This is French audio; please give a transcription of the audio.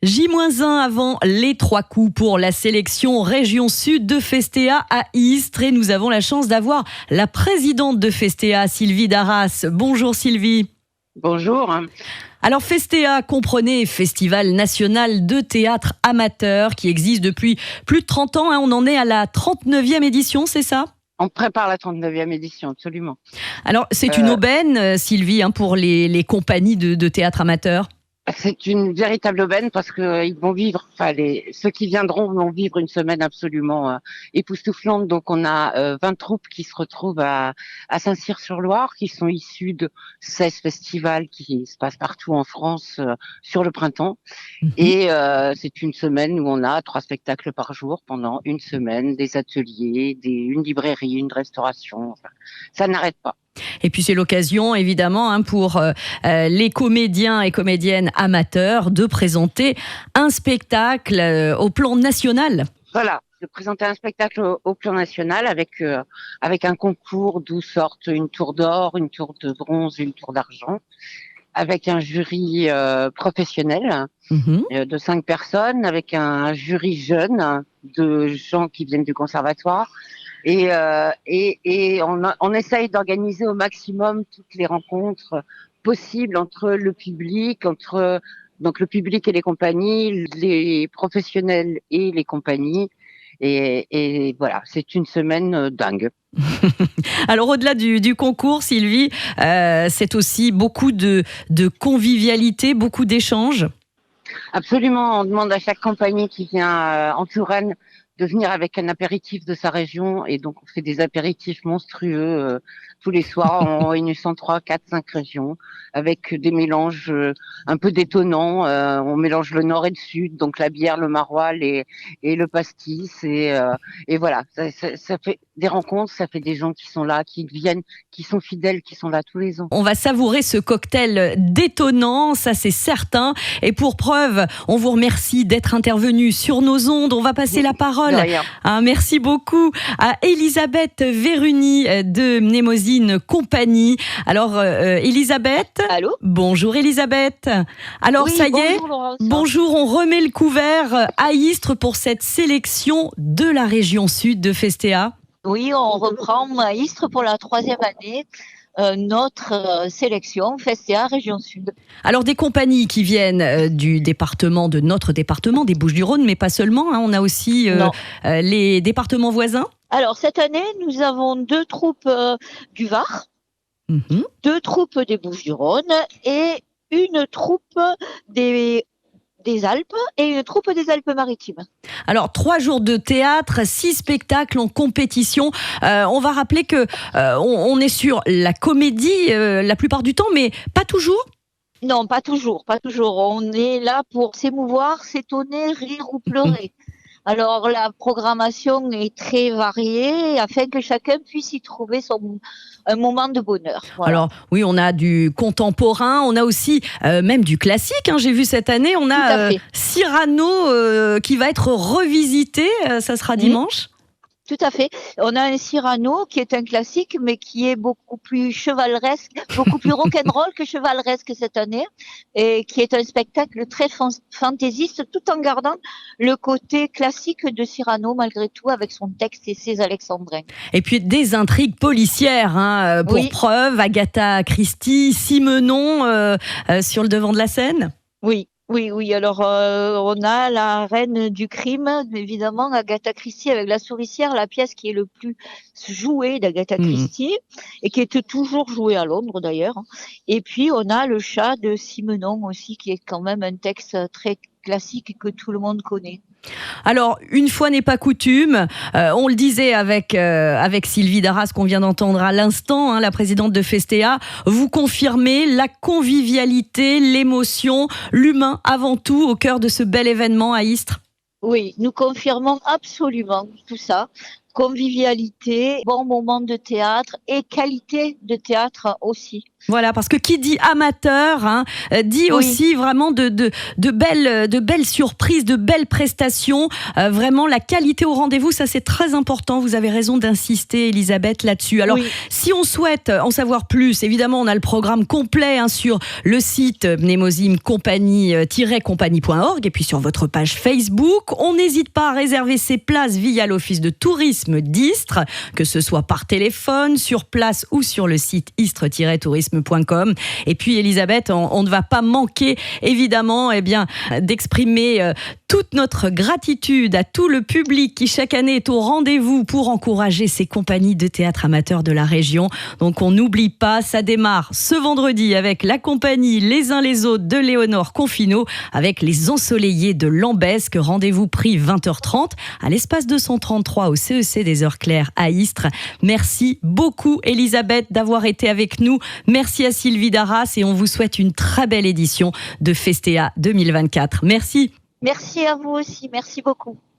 J-1 avant les 3 coups pour la sélection région sud de Festea à Istres. Et nous avons la chance d'avoir la présidente de Festea, Sylvie Darras. Bonjour Sylvie. Bonjour. Alors Festea comprenait Festival national de théâtre amateur qui existe depuis plus de 30 ans. On en est à la 39e édition, c'est ça ? On prépare la 39e édition, absolument. Alors c'est une aubaine, Sylvie, pour les compagnies de théâtre amateur. C'est une véritable aubaine parce que ils vont vivre, ceux qui viendront vont vivre une semaine absolument époustouflante. Donc on a 20 troupes qui se retrouvent à Saint-Cyr-sur-Loire, qui sont issues de 16 festivals qui se passent partout en France sur le printemps. Et c'est une semaine où on a 3 spectacles par jour pendant une semaine, des ateliers, une librairie, une restauration. Enfin, ça n'arrête pas. Et puis c'est l'occasion évidemment pour les comédiens et comédiennes amateurs de présenter un spectacle au plan national. Voilà, de présenter un spectacle au plan national avec un concours d'où sortent une tour d'or, une tour de bronze, une tour d'argent, avec un jury professionnel de 5 personnes, avec un jury jeune de gens qui viennent du conservatoire. Et on essaye d'organiser au maximum toutes les rencontres possibles entre le public, donc le public et les compagnies, les professionnels et les compagnies. Et voilà, c'est une semaine dingue. Alors au-delà du concours, Sylvie, c'est aussi beaucoup de convivialité, beaucoup d'échanges. Absolument, on demande à chaque compagnie qui vient en Touraine de venir avec un apéritif de sa région, et donc on fait des apéritifs monstrueux tous les soirs. On réunit 103, 4, 5 régions avec des mélanges un peu détonnants. On mélange le nord et le sud, donc la bière, le maroilles et le pastis, et voilà, ça fait des rencontres, ça fait des gens qui sont là, qui viennent, qui sont fidèles, qui sont là tous les ans. On va savourer ce cocktail détonnant, ça c'est certain. Et pour preuve, on vous remercie d'être intervenu sur nos ondes. On va passer la parole. Merci beaucoup à Elisabeth Veruni de Mnemosyne Compagnie. Alors Elisabeth. Allô ? Bonjour Elisabeth. Alors oui, ça y est, Laurence. Bonjour, on remet le couvert à Istres pour cette sélection de la région sud de Festea. Oui, on reprend à Istres pour la 3e année. Notre sélection Festea Région Sud. Alors des compagnies qui viennent du département, de notre département, des Bouches-du-Rhône, mais pas seulement, on a aussi les départements voisins. Alors cette année, nous avons 2 troupes du Var, 2 troupes des Bouches-du-Rhône et une troupe des Alpes et une troupe des Alpes-Maritimes. Alors 3 jours de théâtre, 6 spectacles en compétition. On va rappeler que on est sur la comédie la plupart du temps, mais pas toujours. Non, pas toujours. On est là pour s'émouvoir, s'étonner, rire ou pleurer. Alors la programmation est très variée afin que chacun puisse y trouver un moment de bonheur. Voilà. Alors oui, on a du contemporain, on a aussi même du classique. J'ai vu cette année, on a Cyrano qui va être revisité. Ça sera dimanche. Tout à fait. On a un Cyrano qui est un classique, mais qui est beaucoup plus chevaleresque, beaucoup plus rock'n'roll que chevaleresque cette année, et qui est un spectacle très fantaisiste, tout en gardant le côté classique de Cyrano, malgré tout, avec son texte et ses alexandrins. Et puis des intrigues policières, pour preuve, Agatha Christie, Simenon sur le devant de la scène. Oui. Alors, on a la reine du crime, évidemment, Agatha Christie avec La Souricière, la pièce qui est le plus jouée d'Agatha Christie et qui est toujours jouée à Londres d'ailleurs. Et puis, on a le chat de Simenon aussi, qui est quand même un texte très classique que tout le monde connaît. Alors, une fois n'est pas coutume, on le disait avec Sylvie Darras qu'on vient d'entendre à l'instant, la présidente de Festea, vous confirmez la convivialité, l'émotion, l'humain avant tout au cœur de ce bel événement à Istres. Oui, nous confirmons absolument tout ça. convivialité, bon moment de théâtre et qualité de théâtre aussi. Voilà, parce que qui dit amateur, dit aussi vraiment de belles surprises, de belles prestations. Vraiment, la qualité au rendez-vous, ça c'est très important. Vous avez raison d'insister, Elisabeth, là-dessus. Alors, si on souhaite en savoir plus, évidemment, on a le programme complet sur le site mnemosyne-compagnie-compagnie.org et puis sur votre page Facebook. On n'hésite pas à réserver ses places via l'Office de tourisme d'Istres, que ce soit par téléphone, sur place ou sur le site istres-tourisme.com. Et puis Elisabeth, on ne va pas manquer évidemment d'exprimer toute notre gratitude à tout le public qui chaque année est au rendez-vous pour encourager ces compagnies de théâtre amateurs de la région. Donc on n'oublie pas, ça démarre ce vendredi avec la compagnie Les Uns les Autres de Léonore Confineau avec les Ensoleillés de Lambesque. Rendez-vous pris 20h30 à l'espace 233 au CEC des Heures Claires à Istres. Merci beaucoup Elisabeth d'avoir été avec nous. Merci à Sylvie Darras et on vous souhaite une très belle édition de Festea 2024. Merci. Merci à vous aussi, merci beaucoup.